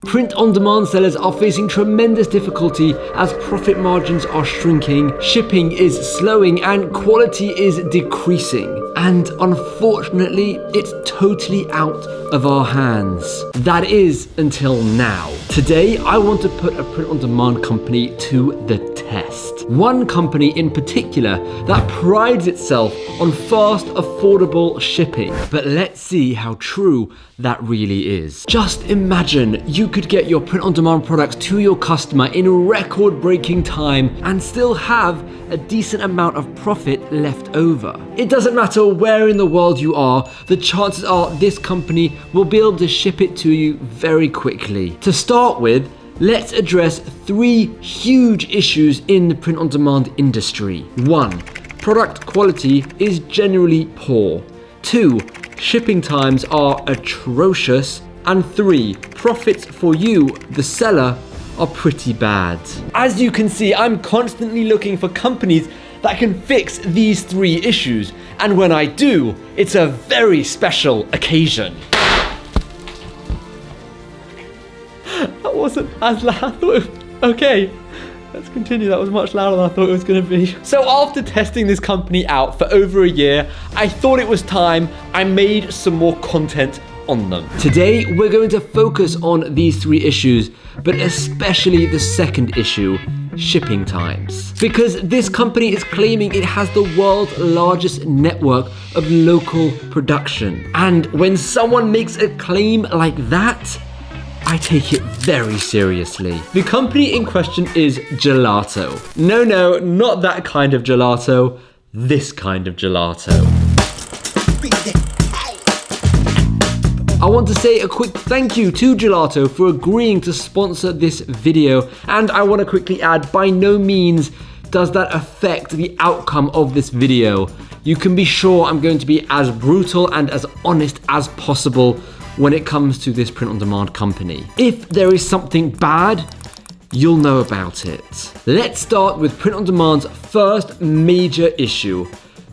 Print-on-demand sellers are facing tremendous difficulty as profit margins are shrinking, shipping is slowing, and quality is decreasing. And unfortunately, it's totally out of our hands. That is until now. Today, I want to put a print-on-demand company to the test. One company in particular that prides itself on fast, affordable shipping. But let's see how true that really is. Just imagine you could get your print-on-demand products to your customer in record-breaking time and still have a decent amount of profit left over. It doesn't matter where in the world you are, the chances are this company will be able to ship it to you very quickly. To start with, let's address 3 huge issues in the print-on-demand industry. 1. Product quality is generally poor. 2. Shipping times are atrocious. And 3. Profits for you, the seller, are pretty bad. As you can see, I'm constantly looking for companies that can fix these 3 issues. And when I do, it's a very special occasion. That wasn't as loud. I thought okay, let's continue. That was much louder than I thought it was going to be. So after testing this company out for over a year, I thought it was time I made some more content on them. Today, we're going to focus on these 3 issues, but especially the second issue, shipping times. Because this company is claiming it has the world's largest network of local production. And when someone makes a claim like that, I take it very seriously. The company in question is Gelato. No, not that kind of gelato, this kind of gelato. I want to say a quick thank you to Gelato for agreeing to sponsor this video, and I want to quickly add, by no means does that affect the outcome of this video. You can be sure I'm going to be as brutal and as honest as possible when it comes to this print-on-demand company. If there is something bad, you'll know about it. Let's start with print-on-demand's first major issue,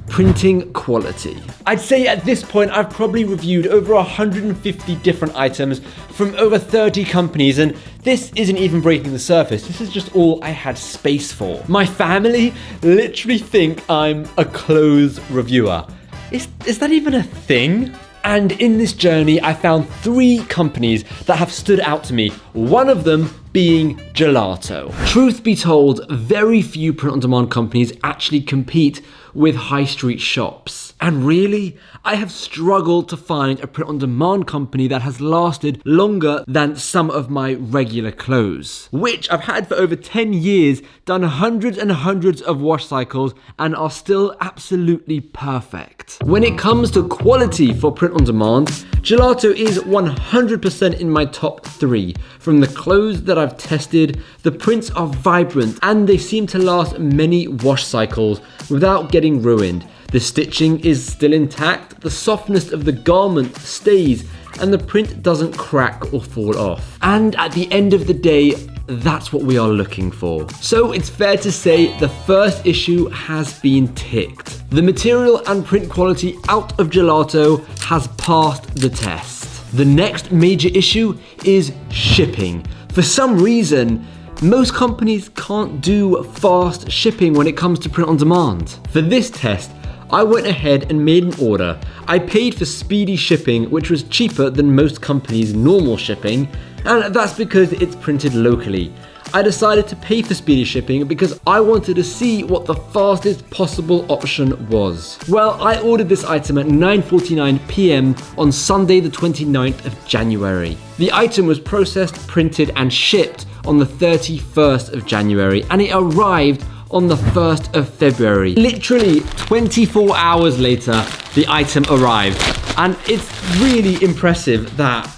printing quality. I'd say at this point I've probably reviewed over 150 different items from over 30 companies, and this isn't even breaking the surface. This is just all I had space for. My family literally think I'm a clothes reviewer. Is that even a thing? And in this journey, I found 3 companies that have stood out to me, one of them being Gelato. Truth be told, very few print-on-demand companies actually compete with high street shops. And really, I have struggled to find a print-on-demand company that has lasted longer than some of my regular clothes, which I've had for over 10 years, done hundreds and hundreds of wash cycles, and are still absolutely perfect. When it comes to quality for print-on-demand, Gelato is 100% in my top 3. From the clothes that I've tested, the prints are vibrant and they seem to last many wash cycles without getting ruined. The stitching is still intact, the softness of the garment stays, and the print doesn't crack or fall off. And at the end of the day, that's what we are looking for. So it's fair to say the first issue has been ticked. The material and print quality out of Gelato has passed the test. The next major issue is shipping. For some reason, most companies can't do fast shipping when it comes to print on demand. For this test, I went ahead and made an order. I paid for speedy shipping, which was cheaper than most companies' normal shipping, and that's because it's printed locally. I decided to pay for speedy shipping because I wanted to see what the fastest possible option was. Well, I ordered this item at 9:49 p.m. on Sunday the 29th of January. The item was processed, printed and shipped on the 31st of January, and it arrived on the 1st of February. Literally 24 hours later, the item arrived. And it's really impressive that,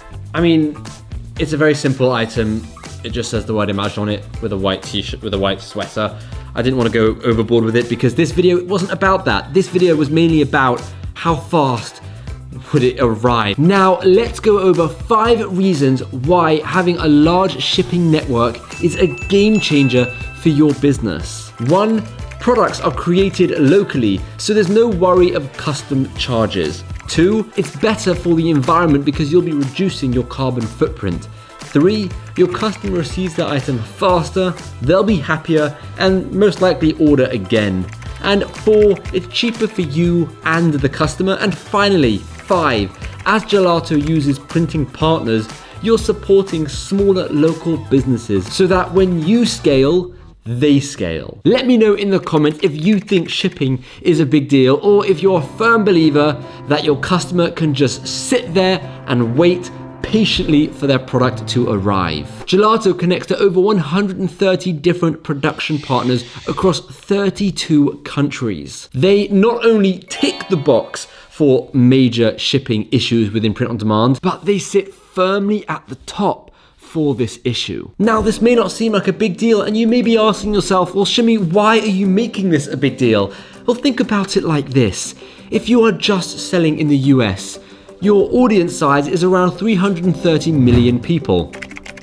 it's a very simple item. It just says the word Imagine on it with a white t-shirt, with a white sweater. I didn't want to go overboard with it because this video wasn't about that. This video was mainly about how fast would it arrive. Now, let's go over 5 reasons why having a large shipping network is a game changer for your business. 1, products are created locally, so there's no worry of custom charges. 2, it's better for the environment because you'll be reducing your carbon footprint. 3, your customer receives their item faster, they'll be happier, and most likely order again. And 4, it's cheaper for you and the customer. And finally, 5, as Gelato uses printing partners, you're supporting smaller local businesses so that when you scale, they scale. Let me know in the comments if you think shipping is a big deal, or if you're a firm believer that your customer can just sit there and wait patiently for their product to arrive. Gelato connects to over 130 different production partners across 32 countries. They not only tick the box for major shipping issues within print on demand, but they sit firmly at the top for this issue. Now, this may not seem like a big deal, and you may be asking yourself, well, Shimmy, why are you making this a big deal? Well, think about it like this. If you are just selling in the US, your audience size is around 330 million people.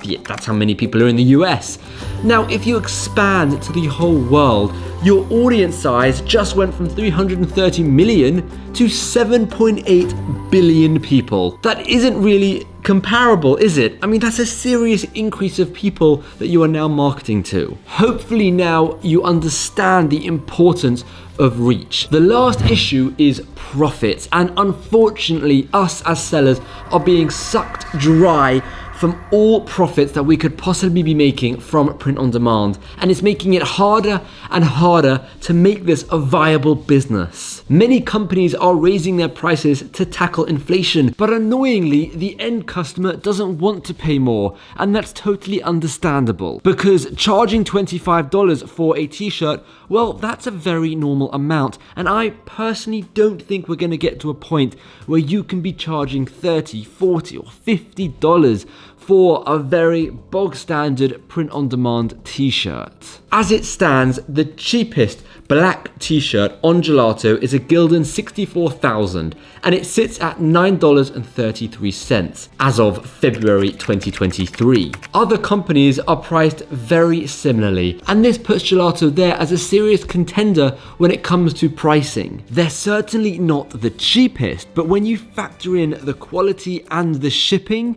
Yeah, that's how many people are in the US. Now, if you expand to the whole world, your audience size just went from 330 million to 7.8 billion people. That isn't really comparable, is it? I mean, that's a serious increase of people that you are now marketing to. Hopefully now you understand the importance of reach. The last issue is profits, and unfortunately us as sellers are being sucked dry from all profits that we could possibly be making from print on demand, and it's making it harder and harder to make this a viable business. Many companies are raising their prices to tackle inflation, but annoyingly the end customer doesn't want to pay more, and that's totally understandable, because charging $25 for a t-shirt, well, that's a very normal amount, and I personally don't think we're going to get to a point where you can be charging $30, $40 or $50 for a very bog standard print on demand t-shirt. As it stands, the cheapest black t-shirt on Gelato is a Gildan 64,000, and it sits at $9.33 as of February 2023. Other companies are priced very similarly, and this puts Gelato there as a serious contender when it comes to pricing. They're certainly not the cheapest, but when you factor in the quality and the shipping,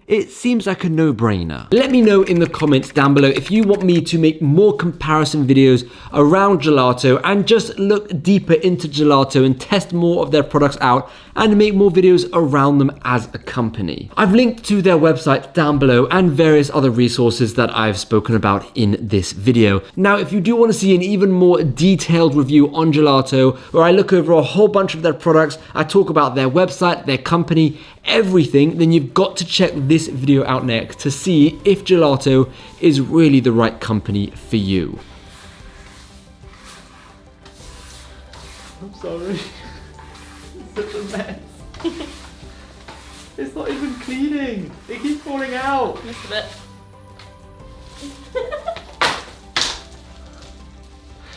it seems like a no-brainer. Let me know in the comments down below if you want me to make more comparison videos around Gelato and just look deeper into Gelato and test more of their products out and make more videos around them as a company. I've linked to their website down below and various other resources that I've spoken about in this video. Now, if you do want to see an even more detailed review on Gelato, where I look over a whole bunch of their products, I talk about their website, their company, everything, then you've got to check this video out next to see if Gelato is really the right company for you. I'm sorry. It's such a mess. It's not even cleaning. It keeps falling out. Just a bit.